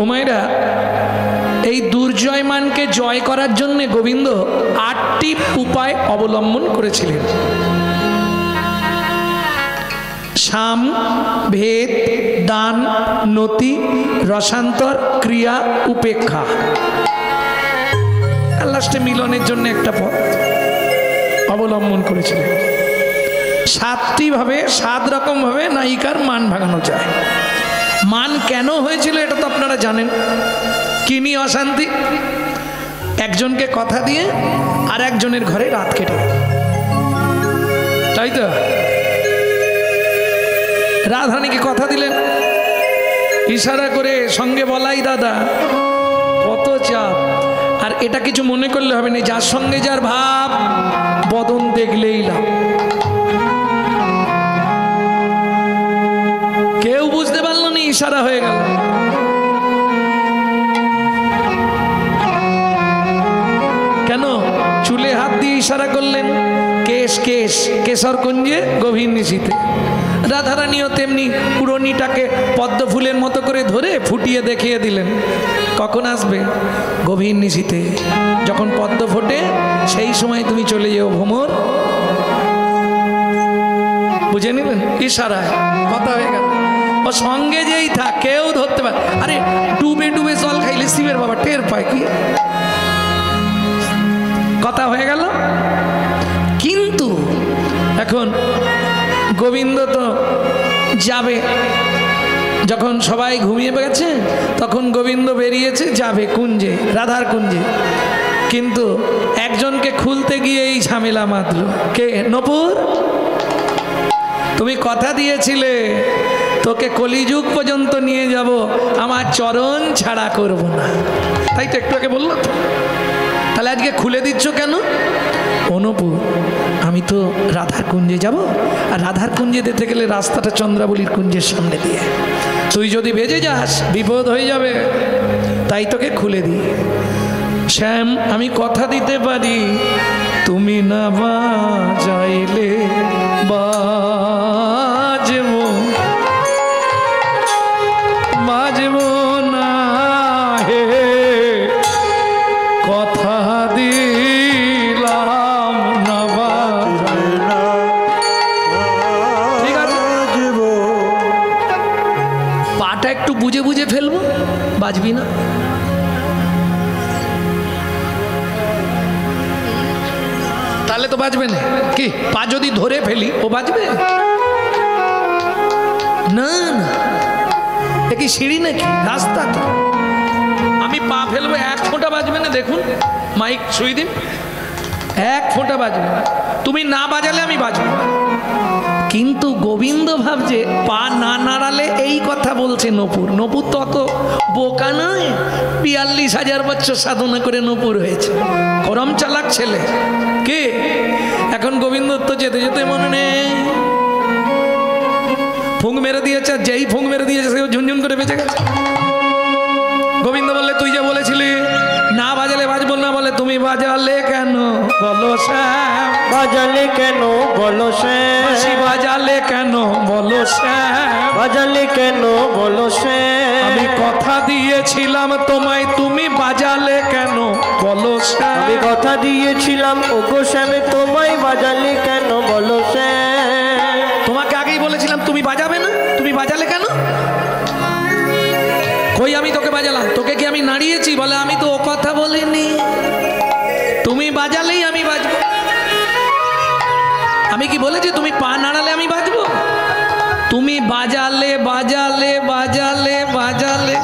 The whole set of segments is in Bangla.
ও মায়েরা, এই দুর্জয়মানকে জয় করার জন্য গোবিন্দ 8টি উপায় অবলম্বন করেছিলেন। সাম, ভেদ, দান, নতি, রসান্তর, ক্রিয়া, উপেক্ষা। লাস্টে মিলনের জন্য একটা পথ অবলম্বন করেছিলেন। 7টি ভাবে, 7 রকম ভাবে নায়িকার মান ভাঙানো যায়। মান কেন হয়েছিল এটা তো আপনারা জানেন। কি নিয়ে অশান্তি? একজনকে কথা দিয়ে আর একজনের ঘরে রাত কেটে, তাই তো? রাধারানীকে কথা দিলেন, ইশারা করে সঙ্গে বলাই দাদা, কত চাপ। আর এটা কিছু মনে করলে হবে না, যার সঙ্গে যার ভাব বদন দেখলেই লাভ। কেউ বুঝতে পারল না, ইশারা হয়ে গেল। কেন? চুলে হাত দিয়ে ইশারা করলেন, কেশ কেশ কেশর কুঞ্জে গভীর নিশীথে। রাধারানীও তেমনি পুরনিটাকে পদ্ম ফুলের মতো করে ধরে ফুটিয়ে দেখিয়ে দিলেন, কখন আসবে? গভীর নিশীথে, যখন পদ্ম ফোটে সেই সময় তুমি চলে যেও ভ্রমর। বুঝে নিলেন? ইশারায় কথা হয়ে গেল। ও সঙ্গে যেই থাক, কেউ ধরতে পারে। আরে ডুবে ডুবে জল খাইলে শিবের বাবা টের পায় কি? কথা হয়ে গেল। কিন্তু এখন গোবিন্দ তো যাবে, যখন সবাই ঘুমিয়ে গেছে তখন গোবিন্দ বেরিয়েছে, যাবে কুঞ্জে, রাধার কুঞ্জে। কিন্তু একজনকে খুলতে গিয়ে এই ঝামেলা মাতল। কে? নপুর, তুমি কথা দিয়েছিলে তোকে কলিযুগ পর্যন্ত নিয়ে যাব, আমার চরণ ছাড়া করব না। তাই তো একটু আগে বললো তো। তাহলে আজকে খুলে দিচ্ছ কেন? অনুপুর, আমি তো রাধার কুঞ্জে যাব, আর রাধার কুঞ্জে যেতে গেলে রাস্তাটা চন্দ্রাবলীর কুঞ্জের সামনে দিয়ে, তুই যদি বেজে যাস বিপদ হয়ে যাবে, তাই তোকে খুলে দিই। শ্যাম, আমি কথা দিতে পারি, তুমি না বাজাইলে বাজবো বাজবো না, হে কথা দিলাম না বাজবে না। ঠিক আছে, পাটা একটু বুঝে বুঝে ফেলবো, বাজবি না। তাহলে তো বাজবে না। কি পা যদি ধরে ফেলি ও বাজবে না? না, এ কি সিঁড়ি নাকি? রাস্তা তো। আমি পা ফেলবো, 1 ফোঁটা বাজবে না। দেখুন মাইক ছুঁই দিন, 1 ফোঁটা বাজবে না। তুমি না বাজালে আমি বাজবো। কিন্তু গোবিন্দ ভাবছে পা না নাড়ালে এই কথা বলছে নপুর। নপুর তো অত বোকা নয়, 42,000 বছর সাধনা করে নপুর হয়েছে, করম চালাক ছেলে। কে? এখন গোবিন্দ তো যেতে যেতে মনে নেই, ফুঁক মেরে দিয়েছে। যেই ফুঁক মেরে দিয়েছে সেও ঝুনঝুন করে বেঁচে গেছে। গোবিন্দ বললে, তুই যে বলেছিলি না বাজালে বাজবো না, বলে তুমি বাজালে কেন বলো শ্যাম? বাজালে কেন বলো শ্যাম? বাজালে কেন বলো শ্যাম? বাজালে কেন বলো শ্যাম? আমি কথা দিয়েছিলাম তোমায়, তুমি বাজালে কেন বলো শ্যাম? আমি কথা দিয়েছিলাম ওগো শ্যামে, তোমায় বাজালে কেন বলো শ্যাম? তোমাকে আগেই বলেছিলাম তুমি বাজাবে না, তুমি বাজালে কেন? কই আমি তোকে বাজালাম? তোকে কি আমি নাড়িয়েছি? বলে আমি তো ও কথা বলিনি, তুমি বাজালেই আমি বাজবো। আমি কি বলেছি তুমি পা নাড়ালে আমি বাজবো? তুমি বাজালে বাজালে বাজালে বাজালে,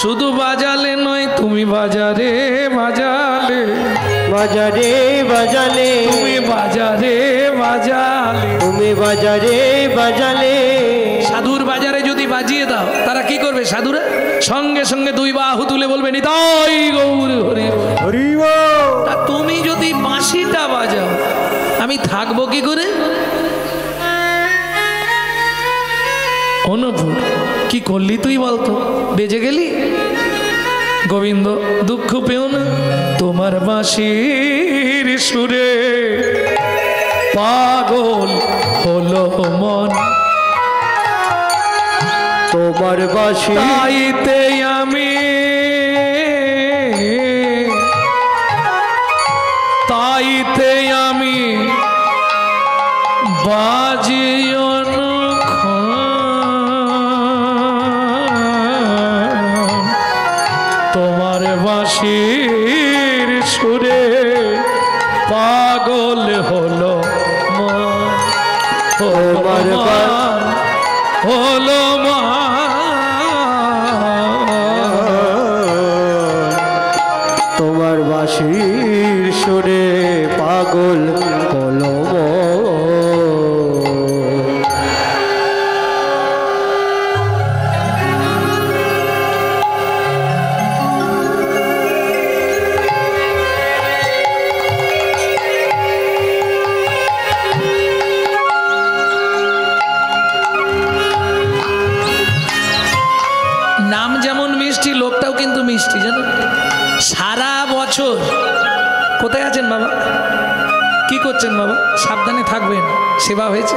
শুধু বাজালে নয়, তুমি বাজারে বাজালে, বাজারে বাজালে, তুমি বাজারে বাজালে, তুমি বাজারে বাজালে। সাধুর বাজারে যদি বাজিয়ে দাও, তারা কি করবে? সাধুরা সঙ্গে সঙ্গে 2 বাহু তুলে বলবে নিতাই গৌর হরি হরি বল। তুমি যদি বাঁশিটা বাজাও, আমি থাকবো কি করে? অনুপুর, কি করলি তুই বলতো? বেজে গেলি। গোবিন্দ, দুঃখ পেও না, তোমার বাঁশির সুরে পাগল হলো মন। তোমার বাঁশি তাইতে আমি বাজি তোমার বাঁশির সুরে পাগল হলো তোমার হলো তোমার বাঁশির সুরে পাগল হলো নাম যেমন মিষ্টি, লোকটাও কিন্তু মিষ্টি, জানো। সারা বছর কোথায় আছেন বাবা? কি করছেন বাবা? সাবধানে থাকবেন। সেবা হয়েছে?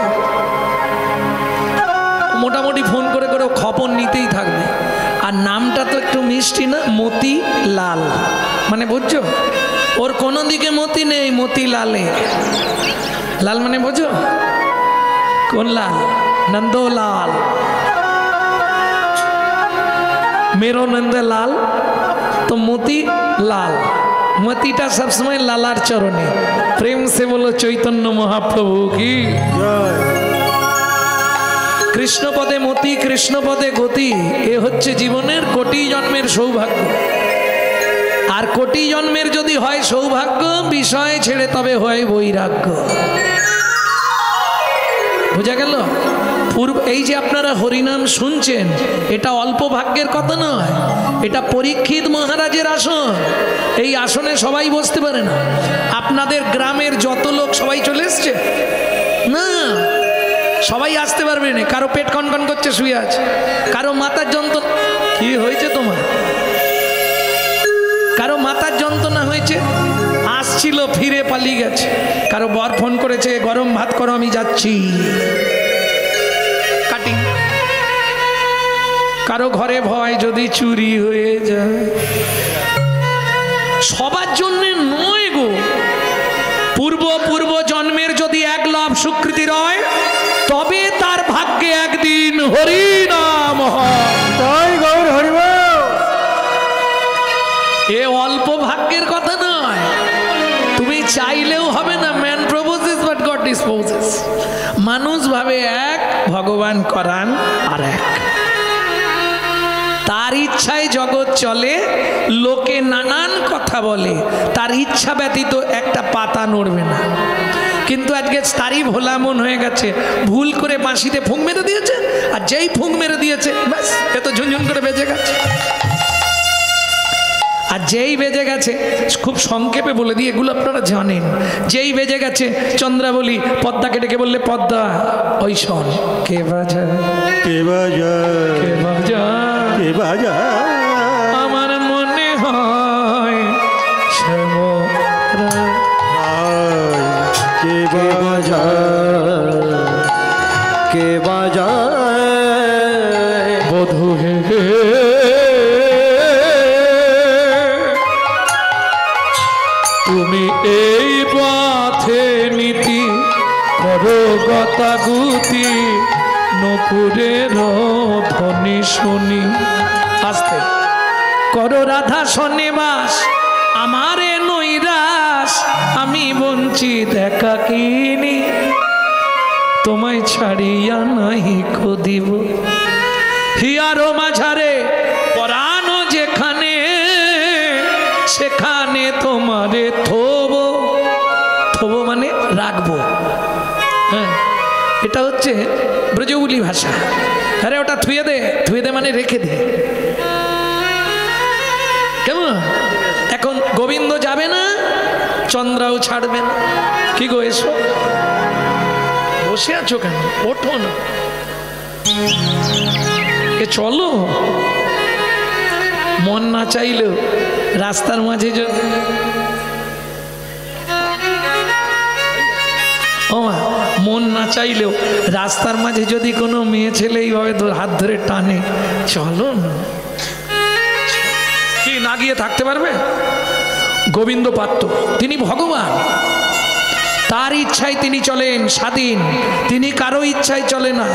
মোটামুটি ফোন করে করে খবর নিতেই থাকবে। আর নামটা তো একটু মিষ্টি না, মতি লাল, মানে বুঝছো? ওর কোনো দিকে মতি নেই, মতি লালে। লাল মানে বুঝো কোন লাল? নন্দলাল, मेरो नंद लाल, तो मोती लाल। मतीटा सब समय लालार चरणे। प्रेम से बोलो चैतन्य महाप्रभु की। कृष्ण पदे मती, कृष्ण पदे गति, ए হচ্ছে জীবনের কোটি জন্মের সৌভাগ্য। আর কোটি জন্মের যদি হয় সৌভাগ্য, বিষয় ছেড়ে তবে হয় বৈরাগ্য। বুঝা গেল? পূর্ব এই যে আপনারা হরিনাম শুনছেন, এটা অল্প ভাগ্যের কথা নয়, এটা পরীক্ষিত মহারাজের আসন। এই আসনে সবাই বসতে পারে না। আপনাদের গ্রামের যত লোক সবাই চলে এসছে না, সবাই আসতে পারবে না। কারো পেট কনকন করছে, শুয়ে আছে। কারো মাথার যন্ত্রণা, কি হয়েছে তোমার? কারো মাথার যন্ত্রণা হয়েছে, আসছিল ফিরে পালিয়ে গেছে। কারো বর ফোন করেছে, গরম ভাত করো আমি যাচ্ছি। কারো ঘরে ভয় যদি চুরি হয়ে যায়। সবার জন্য নয় গো। পূর্ব জন্মের যদি এক লাভ স্বীকৃতি রয়, তবে তার ভাগ্যে একদিন হরি নাম হয়। এ অল্প ভাগ্যের কথা নয়। তুমি চাইলেও হবে না। Man proposes but god disposes. মানুষ ভাবে এক, ভগবান করান আর এক। তার ইচ্ছায় জগৎ চলে, লোকে নানান কথা বলে, তার ইচ্ছা ব্যতীত একটা পাতা নড়বে না। কিন্তু আজকে তারই ভোলা মন হয়ে গেছে, ভুল করে বাঁশিতে ফুঁক মেরে দিয়েছে, আর যেই ফুঁক মেরে দিয়েছে ব্যাস এ তো ঝুনঝুন করে বেজে গেছে। আর যেই বেজে গেছে, খুব সংক্ষেপে বলে দিই, এগুলো আপনারা জানেন। যেই বেজে গেছে, চন্দ্রাবলী পদ্মাকে ডেকে বললে, পদ্মা ওই শোন, কে বাজা কে বাজা কে বাজা কে বাজা, আমার মনে হয় কে বাজা কে বাজা বধূ হে তুমি এই পথে নীতি করো গতাগুতি, নপুরের ধ্বনি শুনি। আস্তে করো রাধা সন্নিবাস, আমারে নৈরাস, আমি বঞ্চিত একাকিনী, তোমায় ছাড়িয়া নাহি খুদিব। হিয়ারো মাঝারে পরানো যেখানে, সেখানে তোমারে থবো। থবো মানে রাখবো। হ্যাঁ, এটা হচ্ছে ব্রজবুলি ভাষা। আরে ওটা থুয়ে দে, থুয়ে দে মানে রেখে দে। কেমন? এখন গোবিন্দ যাবে না, চন্দ্রাও ছাড়বে না। কি গো, এসো। বসে আছো কেন? ওঠো না, এ চলো। মন না চাইলেও রাস্তার মাঝে মন না চাইলেও রাস্তার মাঝে যদি কোনো মেয়ে ছেলে এইভাবে হাত ধরে টানে, চলো না, কি না গিয়ে থাকতে পারবে? গোবিন্দ পাত্র তিনি ভগবান, তার ইচ্ছায় তিনি চলেন, স্বাধীন, তিনি কারো ইচ্ছায় চলে না।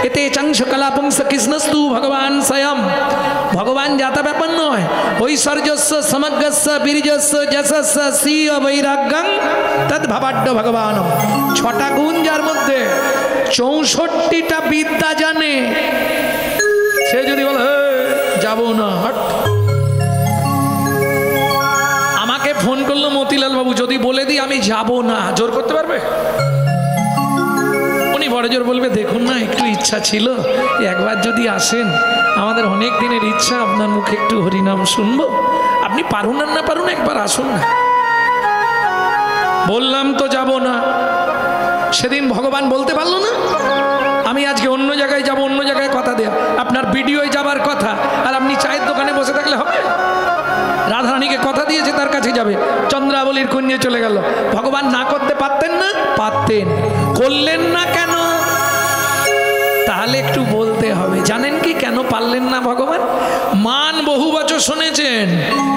এতে চাংশ কলাপংস কৃষ্ণস্তু ভগবান স্বয়ং, ভগবান যাতা ব্যাপার নয়। ঐশ্বর্যস্য সমগ্রস্য বীর্যস্য যশস্য স্বীয় বৈরাগ্যং তদ ভাবাড্য ভগবান। 6টা গুণ যার মধ্যে, 64টা বিদ্যা জানে, সে যদি বলে যাবো না, হট। ফোন করলো মতিলাল বাবু, যদি বলে দিই আমি যাব না, জোর করতে পারবে? উনি বড় জোর বলবে, দেখুন না একটু ইচ্ছা ছিল, একবার যদি আসেন, আমাদের অনেক দিনের ইচ্ছা আপনার মুখে একটু হরিনাম শুনবো, আপনি পারুন আর না পারুন একবার আসুন না। বললাম তো যাব না। সেদিন ভগবান বলতে পারলো না আমি আজকে অন্য জায়গায় যাব, অন্য জায়গায় কথা দেয়া, আপনার ভিডিওয় যাবার কথা, আর আপনি চায়ের দোকানে বসে থাকলে হবে? রাধারানীকে কথা দিয়েছে তার কাছে যাবে, চন্দ্রাবলীর কুঞ্জে চলে গেল। ভগবান না করতে পারতেন না? পারতেন, করলেন না কেন? তাহলে একটু বলতে হবে। জানেন কি কেন পারলেন না ভগবান? মান বহু বছর শুনেছেন,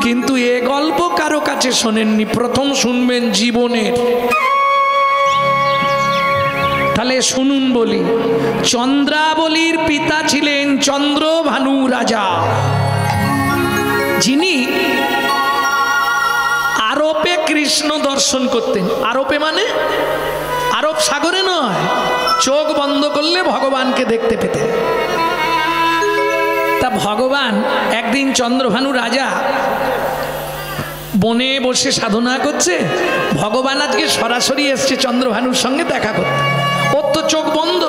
কিন্তু এ গল্প কারো কাছে শোনেননি, প্রথম শুনবেন জীবনের। তাহলে শুনুন বলি, চন্দ্রাবলীর পিতা ছিলেন চন্দ্রভানু রাজা, যিনি আরবে কৃষ্ণ দর্শন করতেন। আরবে মানে আরব সাগরে নয়, চোখ বন্ধ করলে ভগবানকে দেখতে পেতেন। তা ভগবান একদিন চন্দ্রভানু রাজা বনে বসে সাধনা করছে, ভগবান আজকে সরাসরি এসছে চন্দ্রভানুর সঙ্গে দেখা করতে, ওর তো চোখ বন্ধ।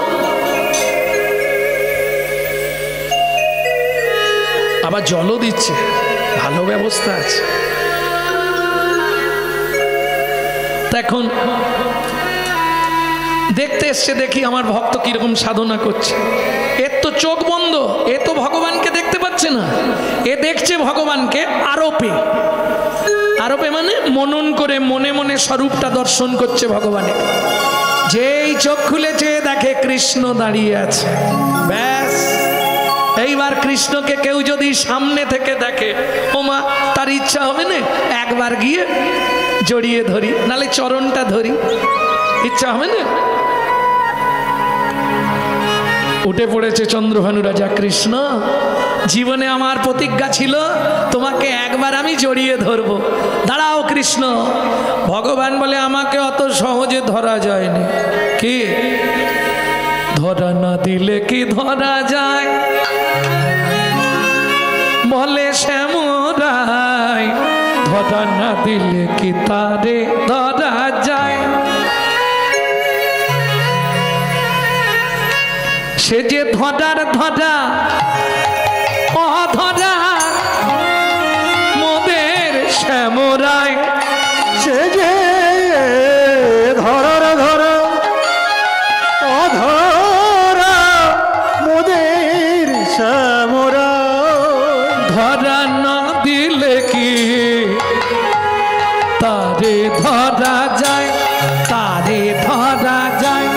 আবার জলও দিচ্ছে, ভালো ব্যবস্থা আছে। এখন দেখতে এসছে, দেখি আমার ভক্ত কিরকম সাধনা করছে। এর তো চোখ বন্ধ, এ তো ভগবানকে দেখতে পাচ্ছে না, এ দেখছে ভগবানকে আরোপে। আরোপে মানে মনন করে মনে মনে স্বরূপটা দর্শন করছে ভগবানের। যেই চোখ খুলেছে দেখে কৃষ্ণ দাঁড়িয়ে আছে, ব্যাস। এইবার কৃষ্ণকে কেউ যদি সামনে থেকে দেখে, ওমা, তার ইচ্ছা হবে না একবার গিয়ে জড়িয়ে ধরি, নালে চরণটা ধরি, ইচ্ছা হবে না? উঠে পড়েছে চন্দ্রভানু রাজা, কৃষ্ণ, জীবনে আমার প্রতিজ্ঞা ছিল তোমাকে একবার আমি জড়িয়ে ধরবো, দাঁড়াও কৃষ্ণ। ভগবান বলে, আমাকে অত সহজে ধরা যায়নি। কি ধরা না দিলে কি ধরা যায়, বলে শ্যামরাই, ধরা না দিলে কি তারে ধরা যায়। সে যে ধরার ধরা অধরা মোদের শ্যামরাই, সে যে ধরার ধরা অধরা মোদের শ্যামরা, ধরা না দিলে কি তারে ধরা যায়, তারে ধরা যায়,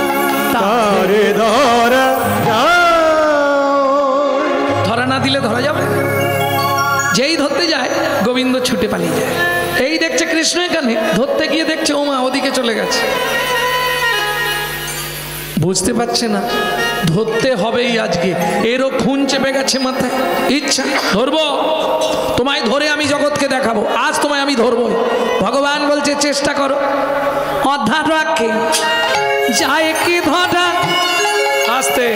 তারে ধরা ধরা না দিলে ধরা যাবে? যেই ধরতে যায় গোবিন্দ ছুটে পালিয়ে যায়। এই দেখছে কৃষ্ণ এখানে, ধরতে গিয়ে দেখছে ওমা ওদিকে চলে গেছে। বুঝতে পারছে না ধরতে হবেই আজকে, এরও খুন চেপে গেছে মাথায়, ইচ্ছা ধরবো, তোমায় ধরে আমি জগৎকে দেখাবো, আজ তোমায় আমি ধরবো। ভগবান বলছে চেষ্টা করো, অর্ধাৎ রাখে যায় কি ধরা। আস্তে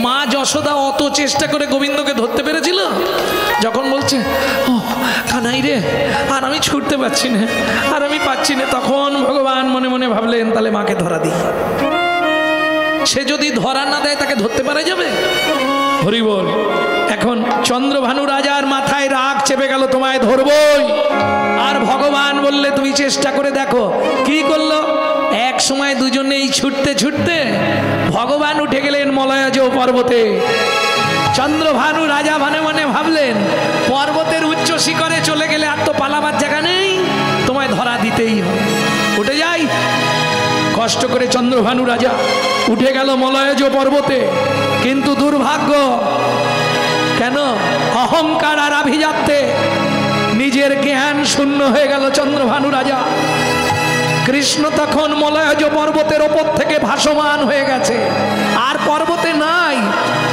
মা যশোদা অত চেষ্টা করে গোবিন্দকে ধরতে পেরেছিল, যখন বলছে ও কানাই রে, আর আমি ছুটতে পারছি না, আর আমি পাচ্ছি না, তখন ভগবান মনে মনে ভাবলেন তাহলে মাকে ধরা দিই। সে যদি ধরা না দেয় তাকে ধরতে পারা যাবে? হরি বল। এখন চন্দ্রভানু রাজার মাথায় রাগ চেপে গেল, তোমায় ধরবই। আর ভগবান বললে তুমি চেষ্টা করে দেখো। কি করলো? এক সময় দুজনেই ছুটতে ছুটতে ভগবান উঠে গেলেন মলয়জ পর্বতে। চন্দ্রভানু রাজা মনে মনে ভাবলেন, পর্বতের উচ্চ শিখরে চলে গেলে আর তো পালাবার জায়গা নেই, তোমায় ধরা দিতেই হবে। উঠে যাই, কষ্ট করে চন্দ্রভানু রাজা উঠে গেল মলয়জ পর্বতে, কিন্তু দুর্ভাগ্য, কেন? অহংকার আর আভিজাত্যে নিজের জ্ঞান শূন্য হয়ে গেল চন্দ্রভানু রাজা। কৃষ্ণ তখন মলয়জ পর্বতের ওপর থেকে ভাসমান হয়ে গেছে, আর পর্বতে নাই।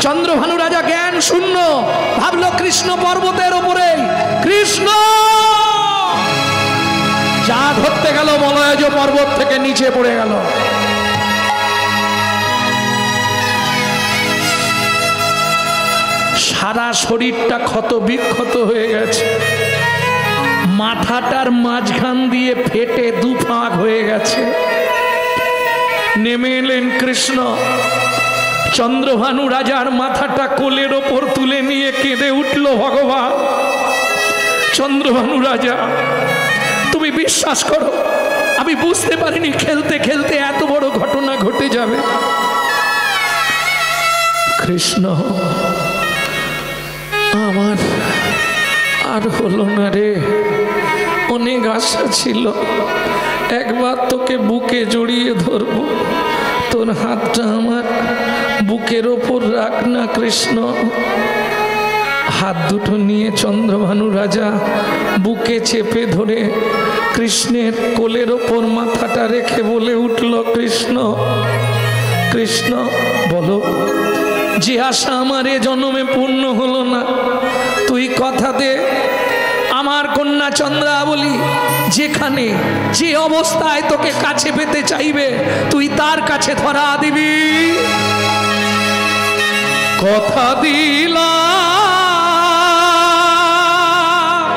চন্দ্রভানু রাজা জ্ঞান শূন্য, ভাবলো কৃষ্ণ পর্বতের ওপরে। কৃষ্ণ যা ধরতে গেল মলয়জ পর্বত থেকে নিচে পড়ে গেল। সারা শরীরটা ক্ষত বিক্ষত হয়ে গেছে, মাথাটার মাঝখান দিয়ে ফেটে দুফাক হয়ে গেছে। নেমে এলেন কৃষ্ণ, চন্দ্রভানু রাজার মাথাটা কোলের ওপর তুলে নিয়ে কেঁদে উঠল, ভগবান চন্দ্রভানু রাজা, তুমি বিশ্বাস করো, আমি বুঝতে পারিনি খেলতে খেলতে এত বড় ঘটনা ঘটে যাবে। কৃষ্ণ, আমার আর হলো না রে, অনেক আশা ছিল, একবার তোকে বুকে জড়িয়ে ধরবো, তোর হাতটা আমার বুকের ওপর রাখ না কৃষ্ণ। হাত দুটো নিয়ে চন্দ্রভানু রাজা বুকে চেপে ধরে কৃষ্ণের কোলের ওপর মাথাটা রেখে বলে উঠল, কৃষ্ণ কৃষ্ণ, বলো যে আশা আমার এ জন্মে পূর্ণ হলো না, তুই কথা দে আমার কন্যা চন্দ্রাবলী যেখানে যে অবস্থায় তোকে কাছে পেতে চাইবে তুই তার কাছে ধরা দিবি। কথা দিলাম,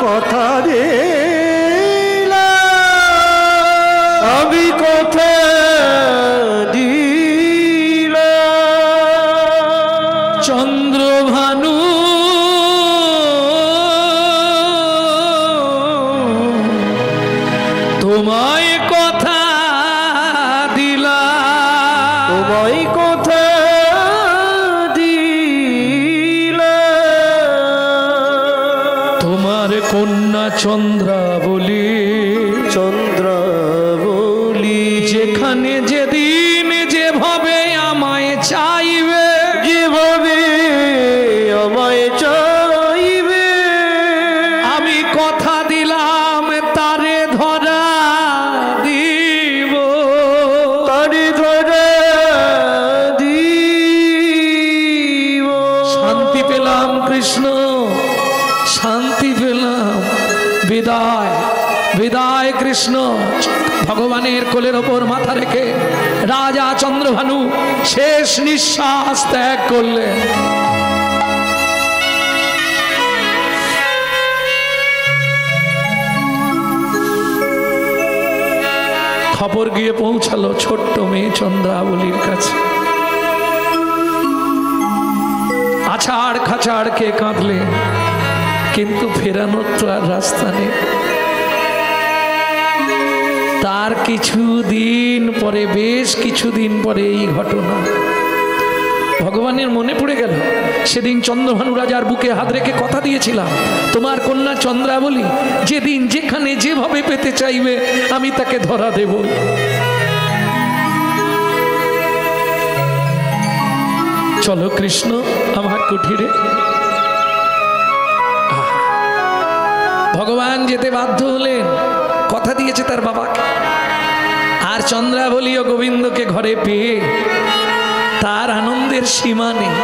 কথা দিলাম, আমি কথা দিলাম। চন্দ্রভানু তোমায় কথা দিলাম, তোমায় কথা দিলাম। তোমার কন্যা চন্দ্রাবলী, চন্দ্রাবলী যেখানে যেদিন যেভাবে আমায় চাইবে, যেভাবে আমায় চাইবে, আমি কথা দিলাম তারে ধরা দিব, তারে ধরা দিব। শান্তি পেলাম কৃষ্ণ, শান্তি পেলাম। বিদায় বিদায় কৃষ্ণ। ভগবানের কোলের ওপর মাথা রেখে রাজা চন্দ্রভানু শেষ নিঃশ্বাস ত্যাগ করলেন। খবর গিয়ে পৌঁছালো ছোট্ট মেয়ে চন্দ্রাবলীর কাছে। আছাড় খাছাড় কে কাঁদলে, কিন্তু ফেরানোর তো আর রাস্তা নেই। তার কিছুদিন পরে, বেশ কিছুদিন পরে এই ঘটনা ভগবানের মনে পড়ে গেল। সেদিন চন্দ্রভানু রাজার বুকে হাত রেখে কথা দিয়েছিলাম, তোমার কন্যা চন্দ্রাবলী যেদিন যেখানে যেভাবে পেতে চাইবে আমি তাকে ধরা দেব। চলো কৃষ্ণ আমার কুঠিরে। ভগবান যেতে বাধ্য হলেন, কথা দিয়েছে তার বাবাকে। আর চন্দ্রাবলী ও গোবিন্দকে ঘরে পেয়ে তার আনন্দের সীমা নেই।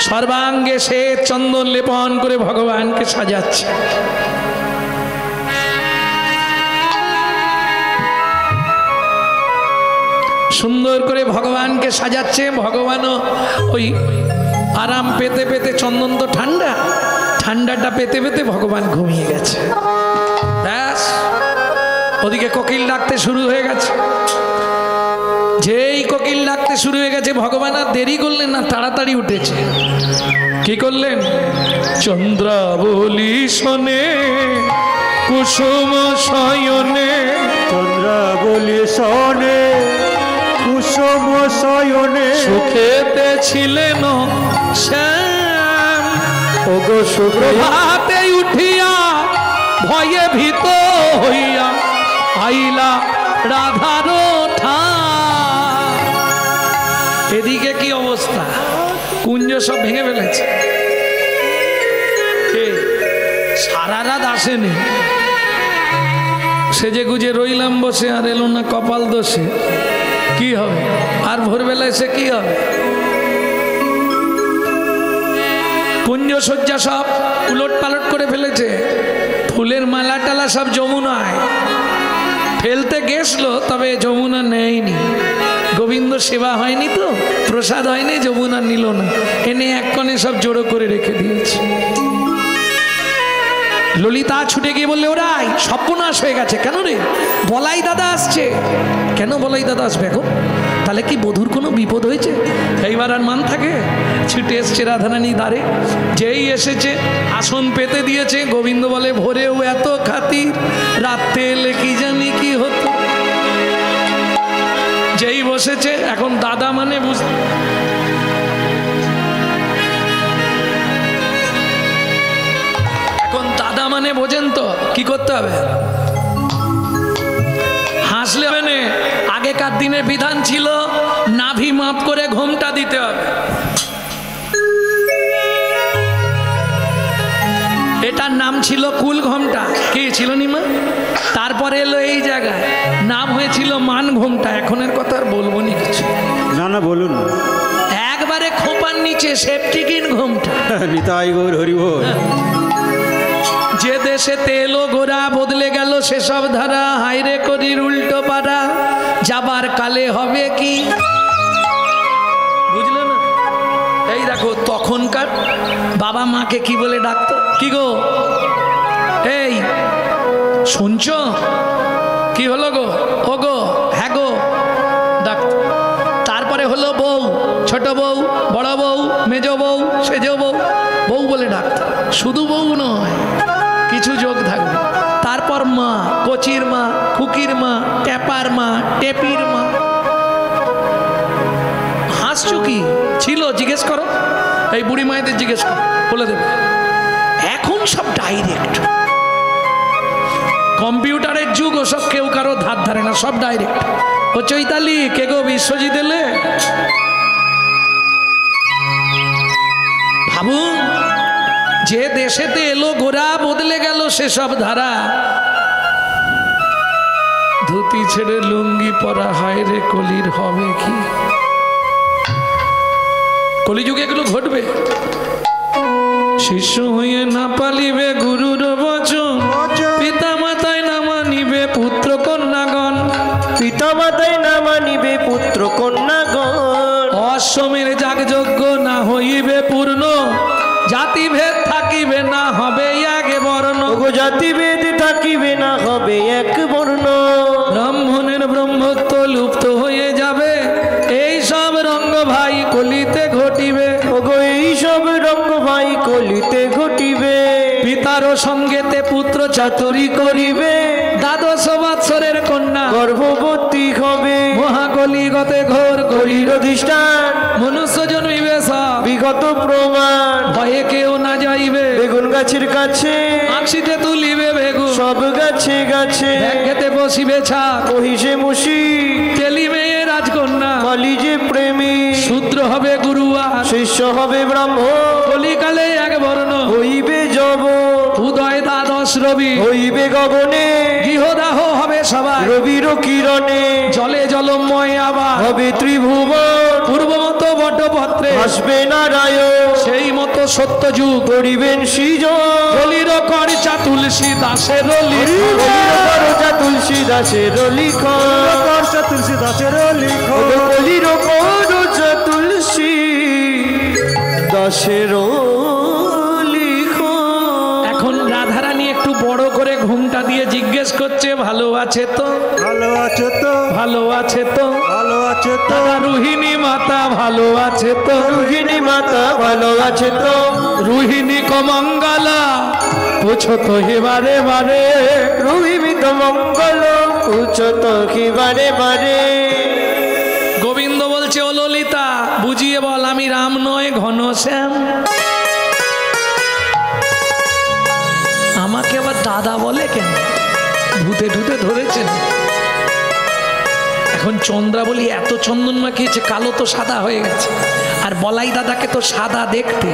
সর্বাঙ্গে সে চন্দন লেপন করে ভগবানকে সাজাচ্ছে। সুন্দর করে ভগবানকে সাজাচ্ছে। ভগবানও ওই আরাম পেতে পেতে, চন্দন তো ঠান্ডা, ঠান্ডাটা পেতে পেতে ভগবান ঘুমিয়ে গেছে। ব্যাস, ওদিকে কোকিল ডাকতে শুরু হয়ে গেছে। যেই কোকিল ডাকতে শুরু হয়ে গেছে ভগবান আর দেরি করলেন না, তাড়াতাড়ি উঠেছে। কি করলেন? চন্দ্রাবলী শোনে কুসুম শয়নে, চন্দ্রাবলী শোনে কুসুম শয়নে, সুখেতে ছিলেন শ্যাম, ওগো সুখে প্রভাতে উঠিয়া ভয়ে ভীত হইয়া আইলা রাধার ঠাম। এদিকে কি অবস্থা, কুঞ্জ সব ভেঙে ফেলেছে। সারা রাত আসেনি, সেজে গুজে রইলাম বসে, আর এলো না কপাল দোষে। কি হবে আর ভোরবেলা এসে কি হবে? কুঞ্জ সজ্জা সব উলট পালট করে ফেলেছে, ফুলের মালা টালা সব যমুনায় ফেলতে গেছলো, তবে যমুনা নেয়নি। গোবিন্দ সেবা হয়নি তো, প্রসাদ হয়নি, যমুনা নিল না, এনে এক কোণে সব জড়ো করে রেখে দিয়েছে। ললিতা ছুটে গিয়ে বললে, ওরাই সর্বনাশ হয়ে গেছে। কেন রে? বলাই দাদা আসছে। কেন বলাই দাদা আসবে এখন? তাহলে কি বধূর কোনো বিপদ হয়েছে? এইবার আর মান থাকে? ছুটে এসছে রাধারানী দ্বারে, যেই এসেছে আসন পেতে দিয়েছে। গোবিন্দ বলে, ভোরেও এত খাতির, রাত্রে এলে কি জানি কি হতো। যেই বসেছে, এখন দাদা মানে বুঝতে, এখন দাদা মানে বোঝেন তো কি করতে হবে? হাসলে হবে না। আগেকার দিনে বিধান ছিল নাভি মাপ করে ঘোমটা দিতে হবে। এটার নাম ছিল কুল ঘোমটা। কি ছিল নিমা? তারপরে এলো এই জায়গায় নাম হয়েছিল মান ঘোমটা। এখনের কথা আর বলবো নি কিছু। না না বলুন। একবারে খোপার নিচে সেফটিকিন ঘোমটা। নিতাই গৌর হরি বল। যে দেশে তেলো গোরা বদলে গেল সেসব ধারা, হাইরে করির উল্টো পাড়া, যাবার কালে হবে কি? বুঝলে না? এই দেখো তখনকার বাবা মাকে কি বলে ডাকতো? কি গো, এই শুনছো? কি হলো গো? ও গো, হ্যাঁ গো ডাকতো। তারপরে হলো বউ, ছোট বউ, বড় বউ, মেজ বউ, সেজ বউ, বউ বলে ডাকতো। শুধু বউ নয়, কিছু যোগ থাকবে। তারপর মা, কচির মা, খুকির মা, টেপার মা, টেপির মা। হাসছো কি? ছিল, জিজ্ঞেস করো, এই বুড়ি মায়েদের জিজ্ঞেস করো, বলে দেবে। এখন সব ডাইরেক্ট, কম্পিউটারের যুগ, ওসব কেউ কারো ধার ধারে না, সব ডাইরেক্ট। ও চৈতালি, কে গো বিশ্বজিৎ এলে? ভাবুন, যে দেশেতে এলো গোরা বদলে গেল সেসব ধারা, ধুতি ছেড়ে লুঙ্গি পরা, হায় রে কলির হবে কি? কলিযুগে এগুলো ঘটবে। শিষ্য হয়ে না পালিবে গুরুর বচন, পিতা মাতায় না মানিবে পুত্র কন্যাগণ, পিতা মাতায় না মানিবে পুত্র কন্যাগণ। অশ্বমের যাগযজ্ঞ না হইবে পূর্ণ, জাতিভেদ থাকিবে না হবে এক বর্ণ। ওগো জাতিভেদ থাকিবে না হবে এক বর্ণ। ব্রাহ্মণের ব্রহ্মত্ব লুপ্ত হয়ে যাবে, এই সব রঙ্গ ভাই কলিতে ঘটিবে। ওগো এই সব রঙ্গ ভাই কলিতে ঘটিবে। পিতার সঙ্গেতে পুত্র চাতুরি করিবে, দ্বাদশ বৎসরের কন্যা গর্ভবতী হবে। মহাকলিগতে ঘোর কলির অধিষ্ঠান মনুষ্য জন্মিবে সব, বিগত প্রমাণ। ভয়ে কেউ না যাইবে বেগুন গাছের কাছে, আঁকশিতে তুলিবে বেগুন, সব গাছে গাছে ব্যাঘ্যেতে বসিবে ছাক, মহিষে মুষি তেলি মেয়ে রাজকন্যা, কলিজে প্রেমী। শূদ্র হবে গুরু আর শিষ্য হবে ব্রাহ্মণ, কলিকালে এক বর্ণ, হইবে যব উদয় দ্বাদশ রবি, হইবে গগনে গৃহদাহ হবে সবাই, রবির কিরণে জলে জলময় আবার হবে ত্রিভুবন। পূর্বমত বটপত্রে আসবে নারায়ণ, সেই মতো সত্য যুগ করিবেন সৃজন। কলির কর চা তুলসী দাসের তুলসী দাসের লিখন, তুলসী দাসের লিখন। কলির করজা তুলসী দাসের লিখন। এখন রাধারানী একটু বড় করে ঘুমটা দিয়ে জিজ্ঞেস করছে, ভালো আছে তো? ভালো আছে তো, ভালো আছে তো? ভালো আছে তো, দাদা রোহিণী মাতা ভালো আছে তো? রোহিণী মাতা ভালো আছে তো? রোহিণী কমঙ্গলা পুছো তো এবারে বারে, রোহিমিত মঙ্গল পুছো তো কি বারে বারে। গোবিন্দ বলছে, ও ললিতা বুঝিয়ে বল, আমি রাম নয় ঘনশ্যাম। আমাকে আবার দাদা বলে কেন? ভূতে ঢুতে ধরেছেন। এখন এখন চন্দ্রাবলী এত চন্দন মাখিয়েছে, কালো তো সাদা হয়ে গেছে, আর বলাই দাদাকে তো সাদা দেখতে।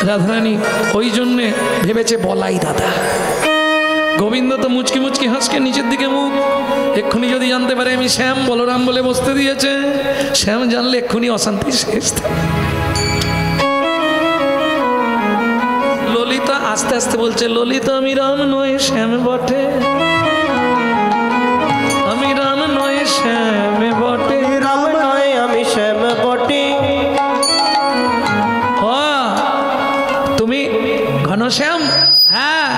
রাধারানী ওই জন্যে ভেবেছে বলাই দাদা। গোবিন্দ তো মুচকি মুচকি হাসকে নিচের দিকে মুখ, এক্ষুনি যদি জানতে পারে আমি শ্যাম বলরাম বলে বসতে দিয়েছে, শ্যাম জানলে এক্ষুনি অশান্তি শেষ। ললিতা আস্তে আস্তে বলছে, ললিতা আমি রাম নয় শ্যাম বটে, আমি রাম নয় শ্যাম বটে, রাম নয় আমি শ্যাম বটে। তুমি ঘনশ্যাম? হ্যাঁ,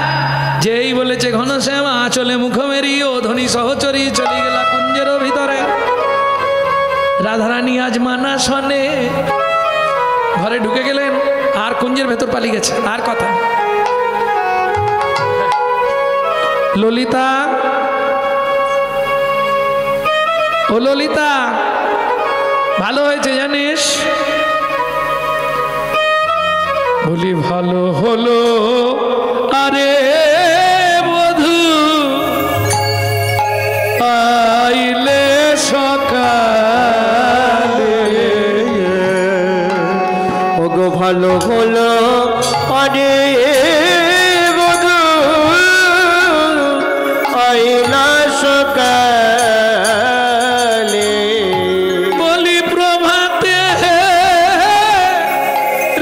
যেই বলেছে ঘনশ্যাম আঁচলে মুখ মেরি ও ধনী সহচরী চলে গেলা কুঞ্জের ভিতরে। রাধারানী আজ মানা শোনে, ঘরে ঢুকে গেলেন আর কুঞ্জের ভেতর পালিয়ে গেছে, আর কথা। ললিতা, ও ললিতা, ভালো হয়েছে জানিস? বলি ভালো হলো আরে বধূ আইলে সকালে, ওগো ভালো হলো আরে বধূ আইলা সকালে। বলি প্রভাতে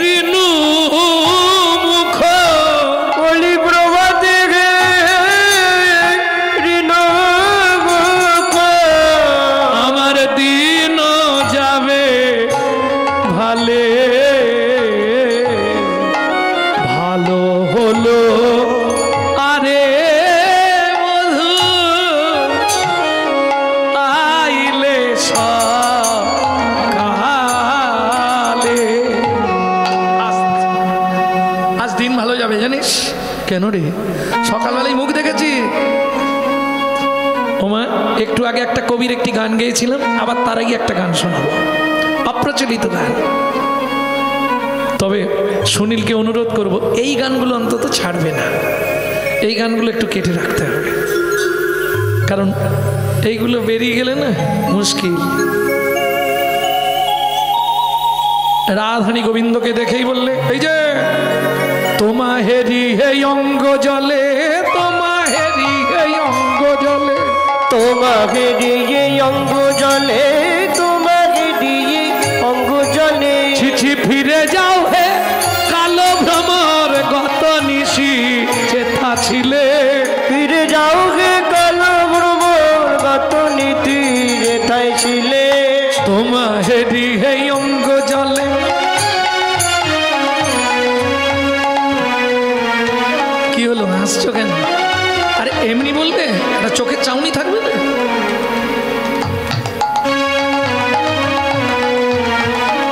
রিনু মুখ, বলি প্রভাতে ঋণ মুখ, আমার দিন যাবে ভালে, ভালো হলো আরে বধূ আইলে সকালে। আজ দিন ভালো যাবে জানিস কেন রে? সকালবেলায় মুখ দেখেছি। ওমা, একটু আগে একটা কবির একটি গান গেয়েছিলাম, আবার তার আগে একটা গান শোনাবো, অপ্রচলিত গান। তবে সুনীলকে অনুরোধ করব, এই গানগুলো অন্তত ছাড়বে না, এই গানগুলো একটু কেটে রাখতে হবে, কারণ এইগুলো বেরিয়ে গেলে না মুশকিল। রাধারানী গোবিন্দকে দেখেই বললে, এই যে তোমা হেরি হে অঙ্গ জলে, তোমা হেরি হে অঙ্গ জলে, তোমাকে দিয়ে অঙ্গ জলে, তোমাকে দিয়ে অঙ্গ জলে। ছিছি ফিরে যাও হে কালো ভ্রমর গত নিশি চেতা ছিলে, ফিরে যাও গে কালো ভ্রমর গত নীতি যেথায় ছিলে। তোমা হেরি হে অঙ্গ জলে। কি হলো, হাসছো কেন? আরে এমনি বলবে, একটা চোখের চাউনি থাকবে না?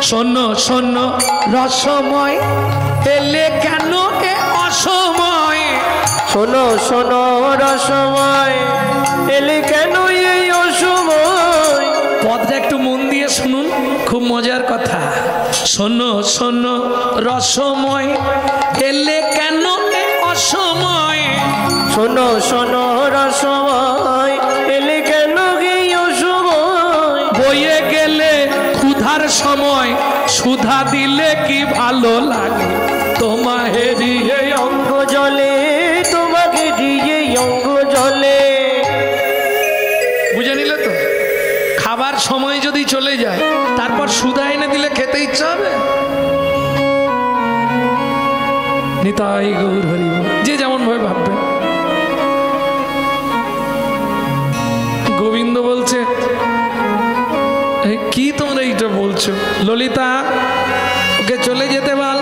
শোনো শোনো রসময় এলে কেন এ অসময়, শোনো শোনো রসময় এলে কেন এই অসময়। পদটা একটু মন দিয়ে শুনুন, খুব মজার কথা। শোনো শোনো রসময় এলে কেন এ অসময়, শোনো শোনো রসময় এলে কেন এই অসময়। বয়ে গেলে ক্ষুধার সময় সুধা দিলে কি ভালো লাগে, তোমা হেরি এই অঙ্গ জলে, তোমাকে দিয়ে অঙ্গ জলে। বুঝে নিলে তো? খাবার সময় যদি চলে যায়, তারপর সুধা এনে দিলে খেতে ইচ্ছা হবে? নিতাই গৌর হরি বল। যে যেমন ভাবে ভাববে। গোবিন্দ বলছে, কি তোমরা এইটা বলছো? ললিতা, ওকে চলে যেতে বল,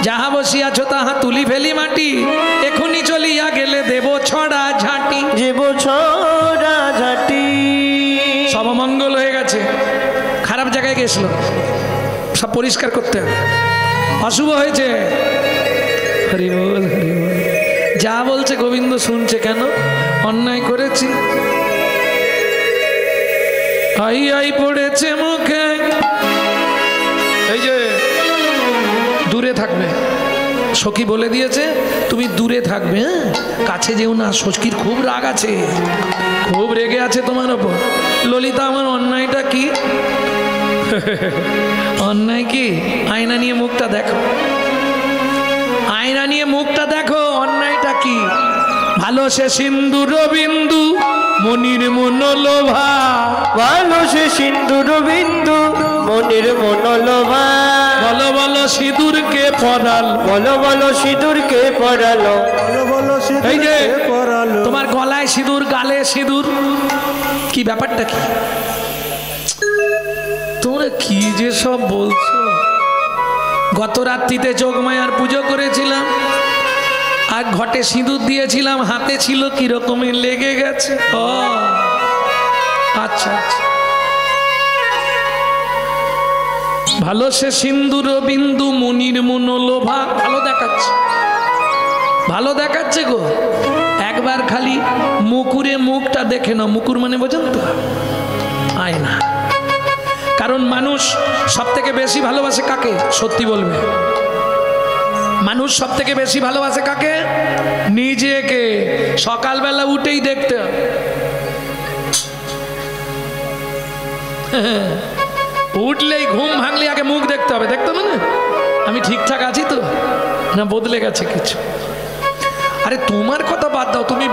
যাহা বসিয়াছ তাহা তুলি ফেলি মাটি, এখুনি চলিয়া গেলে দেব ছড়া ঝাঁটি। দেব ছড়া ঝাঁটি। সব মঙ্গল হয়ে গেছে, খারাপ জায়গায় গেছিল, সব পরিষ্কার করতে হবে, অশুভ হয়েছে। হরি বল হরি বল। যা বলছে গোবিন্দ শুনছে কেন? অন্যায় করেছি, আই আই পড়েছে মুখে। এই যে দূরে থাকবে, সখী বলে দিয়েছে তুমি দূরে থাকবে, হ্যাঁ, কাছে যেও না। সখীর খুব রাগ আছে, খুব রেগে আছে তোমার ওপর। ললিতা আমার অন্যায়টা কি? অন্যায় কি? আয়না নিয়ে মুখটা দেখো, আয়না নিয়ে মুখটা দেখো, অন্যায়টা কি? ভালো সে সিন্দুর বিন্দু মনির মনোলোভা, ভালো সে সিন্দুর বিন্দু মনির মনোলোভা। বলো বলো সিঁদুরকে পরাল, বলো বলো সিঁদুরকে পরালো। বলো বলো এই যে সিঁদুরকে পরালো। তোমার গলায় সিঁদুর, গালে সিঁদুর, কি ব্যাপারটা কি? তোমরা কি যে সব বলছো? গত রাত্রিতে যোগমায়ার পুজো করেছিলাম, আর ঘটে সিঁদুর দিয়েছিলাম, হাতে ছিল কি রকমের লেগে গেছে। ও আচ্ছা আচ্ছা। ভালো সে সিন্দুর বিন্দু মনির মনোলোভা, ভালো দেখাচ্ছে, ভালো দেখাচ্ছে গো। একবার খালি মুকুরে মুখটা দেখে নাও। মুকুর মানে বোঝেন তো? আয়না। কারণ মানুষ সব থেকে বেশি ভালোবাসে কাকে? সত্যি বলবে, মানুষ সব থেকে বেশি ভালোবাসে কাকে? নিজেকে। সকালবেলা উঠেই দেখতে হবে, উঠলেই ঘুম ভাঙলে আগে মুখ দেখতে হবে। দেখতে হবে না আমি ঠিকঠাক আছি তো, না বদলে গেছে কিছু। আরে তোমার কথা বাদ দাও, তুমি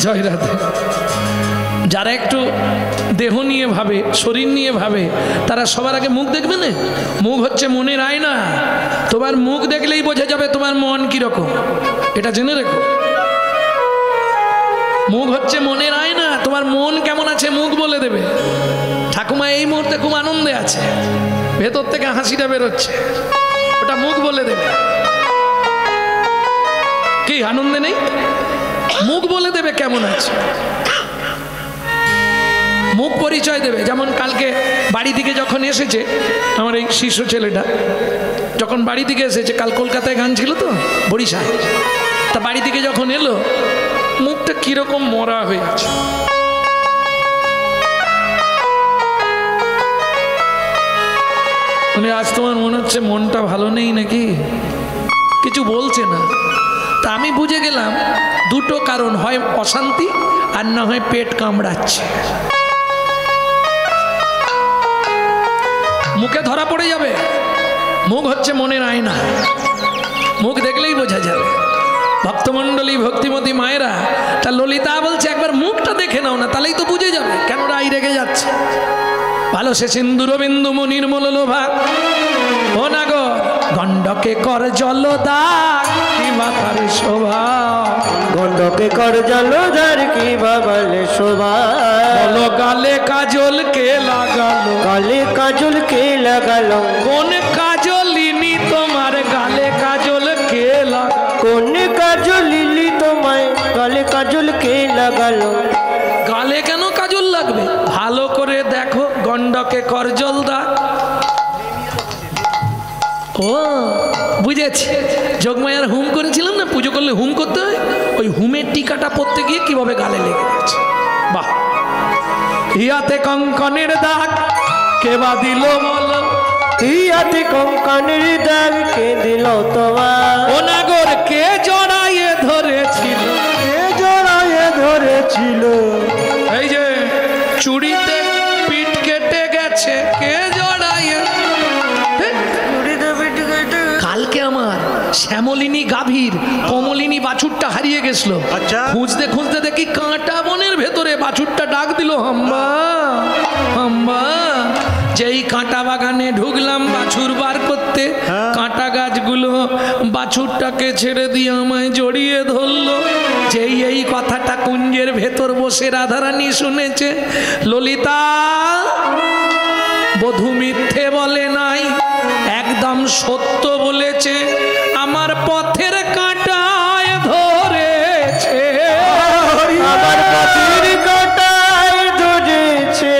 জয় রাধে। যারা একটু দেহ নিয়ে ভাবে, শরীর নিয়ে ভাবে, তারা সবার আগে মুখ দেখবে না। মুখ হচ্ছে মনের আয়না। তোমার মুখ দেখলেই বোঝা যাবে তোমার মন কিরকম, এটা জেনে রেখো। মুখ হচ্ছে মনের আয়না। তোমার মন কেমন আছে মুখ বলে দেবে। ঠাকুমা এই মুহূর্তে খুব আনন্দে আছে, ভেতর থেকে হাসিটা বেরোচ্ছে, ওটা মুখ বলে দেবে। কি আনন্দে নেই? মুখ বলে দেবে কেমন আছে, মুখ পরিচয় দেবে। যেমন কালকে বাড়ি থেকে যখন এসেছে আমার এই শিশু ছেলেটা, যখন বাড়ি থেকে এসেছে, কাল কলকাতায় গান ছিল তো, বরিশাল, তা বাড়ি থেকে যখন এলো মুখটা কিরকম মরা হয়ে আছে। মানে আজ তোমার মনে হচ্ছে মনটা ভালো নেই নাকি? কিছু বলছে না। তা আমি বুঝে গেলাম দুটো কারণ, হয় অশান্তি আর না হয় পেট কামড়াচ্ছে। মুখে ধরা পড়ে যাবে। মুখ হচ্ছে মনের আয়না, মুখ দেখলেই বোঝা যাবে। ভক্তমণ্ডলী, ভক্তিমতী মায়েরা, তা ললিতা বলছে একবার মুখটা দেখে নাও না, তাহলেই তো বুঝে যাবে কেন রাই রেগে যাচ্ছে। ভালো সে সিন্দুর বিন্দু মনির মনোলোভা, ও না গো গণ্ডকে কর জলদাগ কি মাথার শোভা। গন্ধকে কর জলধার কি বাবালে শোভা। বলো গালে কাজল কে লাগালো, গালে কাজল কে লাগালো। কোন কাজলিনি তোমার গালে কাজল কে লাগালো। কোন কাজল লিলি তোমায় গালে কাজল কে লাগালো। গালে কেন কাজল লাগবে? ভালো করে দেখো, গণ্ডকে কর জলদাগ। ও বুঝেছি, যোগমায়ার হুম করেছিলাম না, পুজো করলে হুম করতে হয়, ওই হুমের টিকাটা পড়তে গিয়ে কিভাবে গালে লেগে গেছে। বাহ। ইয়াতে কঙ্কনের দাগ কে বা দিল বলো। ইয়াতে কঙ্কনের দাগ কে দিল তোমার। ও নাগর কে জড়াইয়ে ধরেছিল, কে জড়াইয়ে ধরেছিল। এই যে চুড়িতে পিঠ কেটে গেছে, কে জড়াইয়ে। কালকে আমার শ্যামলিনী গাভীর কমলিনী বাছুরটা হারিয়ে গেছিল। আচ্ছা। খুঁজতে খুঁজতে দেখি কাঁটা বনের ভেতরে বাছুরটা ডাক দিল হাম্বা হাম্বা। যেই কাঁটা বাগানে ঢুকলাম বাছুর বার করতে, কাঁটা গাছগুলো বাছুরটাকে ছেড়ে দিয়ে আমায় জড়িয়ে ধরলো। যেই এই কথাটা কুঞ্জের ভেতর বসে রাধারানী শুনেছে, ললিতা বধূ মিথ্যে বলে নাই, একদম সত্য বলেছে। আমার পথের কাঁটায় ধরেছে, আমার পথের কাঁটায় ধরেছে।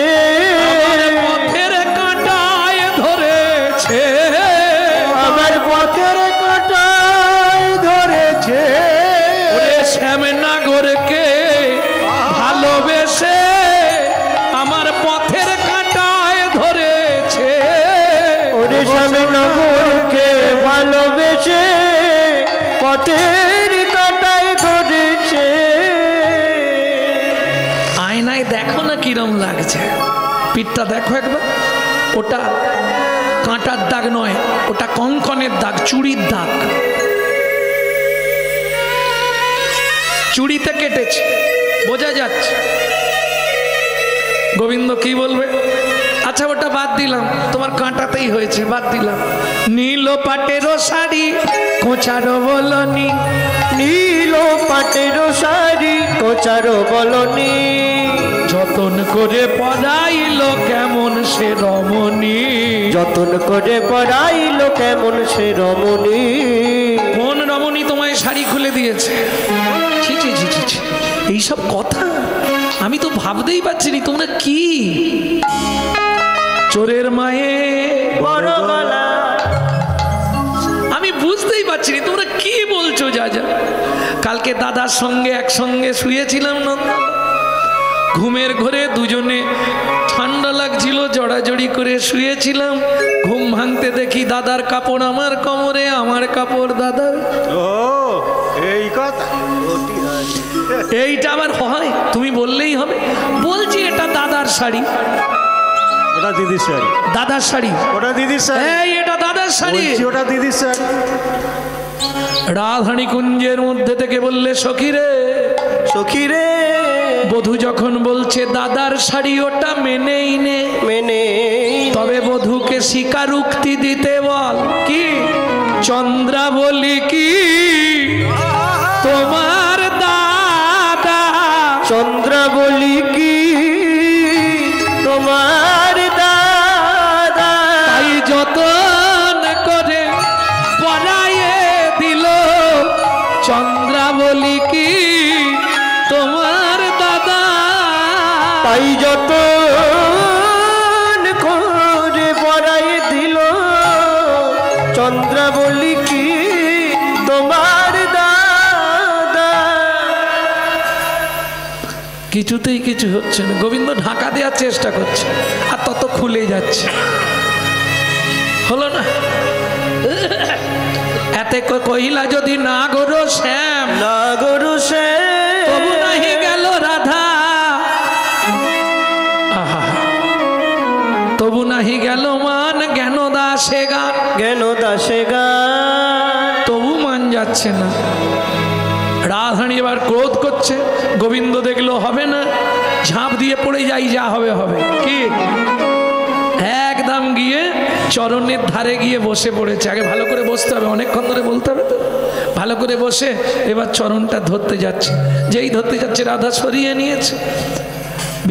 আমার পথের কাঁটায় ধরেছে, আমার পথের কাঁটায় ধরেছে। ওরে শ্যামনগরকে ভালোবেসে আমার পথের কাঁটায় ধরেছে। ওরে শ্যামনগরকে হাতের কাটায় ধরেছে। আয়নায় দেখো না কিরম লাগছে, পিঠটা দেখো একবার। ওটা কাঁটার দাগ নয়, ওটা কঙ্কনের দাগ, চুড়ির দাগ, চুড়িতে কেটেছে, বোঝা যাচ্ছে। গোবিন্দ কি বলবে? আচ্ছা ওটা বাদ দিলাম, তোমার কাঁটাতেই হয়েছে, বাদ দিলাম। নীল পাটেরও শাড়ি কোচারো বলনি, নীল পাটের শাড়ি কোচারো বলনি, যতন করে পরাইলো কেমন সে রমণী। যতন করে পড়াইলো কেমন সে রমণী। কোন রমণী তোমায় শাড়ি খুলে দিয়েছে? ছি ছি ছি ছি ছি। এইসব কথা আমি তো ভাবতেই পারছি না, তোমরা কি চোরের মায়ে বড় গলা। আমি বুঝতেই পারছি না তোমরা কি বলছো। যা যা কালকে দাদার সঙ্গে একসঙ্গে শুয়েছিলাম না, ঘুমের ঘরে দুজনে, ঠান্ডা লাগছিল, জড়াজড়ি করে শুয়েছিলাম। ঘুম ভাঙতে দেখি দাদার কাপড় আমার কোমরে, আমার কাপড় দাদার। ও এই কথা, এইটা আবার হয়? তুমি বললেই হবে। বলছি এটা দাদার শাড়ি, ওটা দিদির শাড়ি, দাদার শাড়ি, ওটা দিদির শাড়ি, এই এটা দাদার শাড়ি। বলছি ওটা দিদির শাড়ি। রাধারানী কুঞ্জের মধ্যে থেকে বললে, সখী রে, সখী রে, বধূ যখন বলছে দাদার শাড়ি, ওটা মেনেই নে। মেনে তবে বধূকে স্বীকারোক্তি দিতে বল। কি চন্দ্রা বলি কি তোমার দাদা? চন্দ্রা বলি কি তোমার দাদা? তাই যতন করে পরায়ে দিল, চন্দ্রা বলি কি তোমার দাদা? তাই যত করে পড়াই দিল, চন্দ্রা বলি কি তোমার দাদা। কিছুতেই কিছু হচ্ছে না। গোবিন্দ ঢাকা দেওয়ার চেষ্টা করছে, আর তত খুলে যাচ্ছে। হলো না? এতে কহিলা যদি না গরো শ্যাম, না গরু সে তবু নাহি গেল রাধা। আহা, তবু নাহি গেল মান, জ্ঞান দাসে গান। জ্ঞান দাসে গায়। তবু মান যাচ্ছে না। রাধারানী এবার ক্রোধ করছে। গোবিন্দ দেখলো হবে না, ঝাঁপ দিয়ে পড়ে যাই, যা হবে হবে। কি একদম গিয়ে চরণের ধারে গিয়ে বসে পড়েছে। আগে ভালো করে বসতে হবে, অনেকক্ষণ ধরে বলতে হবে তো। ভালো করে বসে এবার চরণটা ধরতে যাচ্ছে। যেই ধরতে যাচ্ছে রাধা সরিয়ে নিয়েছে।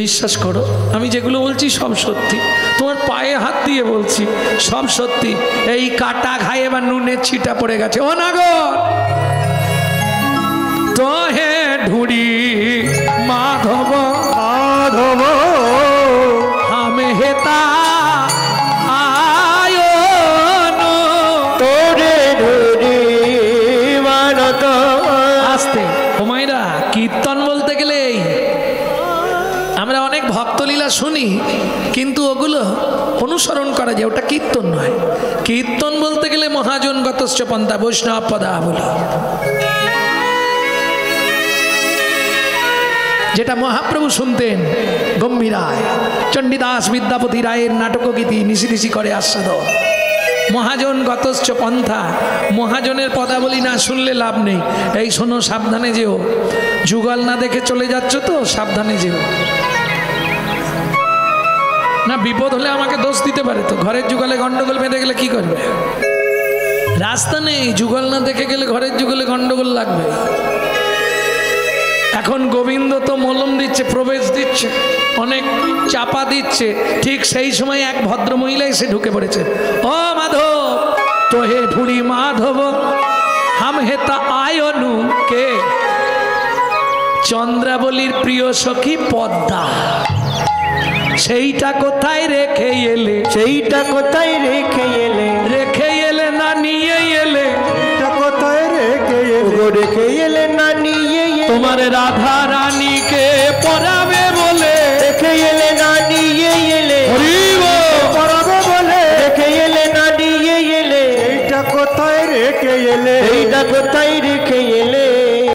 বিশ্বাস করো, আমি যেগুলো বলছি সব সত্যি, তোমার পায়ে হাত দিয়ে বলছি সব সত্যি। এই কাটা ঘায়ে বা নুনের ছিটা পড়ে গেছে। ও নাগর, তোহে ঢুড়ি মাধব মাধব হামে হেতা আয়ন। তোরে ধরে মানত। আস্তে হুমায়রা, কীর্তন বলতে গেলে এই আমরা অনেক ভক্তলীলা শুনি, কিন্তু ওগুলো অনুসরণ করা যায়, ওটা কীর্তন নয়। কীর্তন বলতে গেলে মহাজন গতশ্চ পন্থা বৈষ্ণব পদা বলি, যেটা মহাপ্রভু শুনতেন গম্ভীরায়। চণ্ডীদাস বিদ্যাপতি রায়ের নাটকগীতি নিশি নিশি করে আস্বাদ। মহাজন গতশ্চ পন্থা, মহাজনের পদাবলী না শুনলে লাভ নেই। এই শোনো, সাবধানে যেও, যুগল না দেখে চলে যাচ্ছ তো, সাবধানে যেও। না বিপদ হলে আমাকে দোষ দিতে পারে তো। ঘরের যুগলে গন্ডগোল বেঁধে গেলে কি করবে? রাস্তা নেই, যুগল না দেখে গেলে ঘরের যুগলে গন্ডগোল লাগবে। এখন গোবিন্দ তো মলম দিচ্ছে, প্রবেশ দিচ্ছে, অনেক চাপা দিচ্ছে। ঠিক সেই সময় এক ভদ্র মহিলা এসে ঢুকে পড়েছে। ও মাধব, তোহে ঢুড়ি মাধব হাম হেতা আয়নু। কে? চন্দ্রাবলীর প্রিয় সখী পদ্মা। সেইটা কোথায় রেখে এলে? সেইটা কোথায় রেখে এলে? রেখে এলে না নিয়ে এলে? এটা কোথায় রেখে এলে? ওগো রেখে এলে না নিয়ে এলে? তোমার রাধা রানীকে পরাবে বলে রেখে এলে না নিয়ে এলে? হরি বল। পড়াবে বলে রেখে এলে না নিয়ে এলে? এইটা কোথায় রেখে এলে এইটা কোথায় রেখে এলে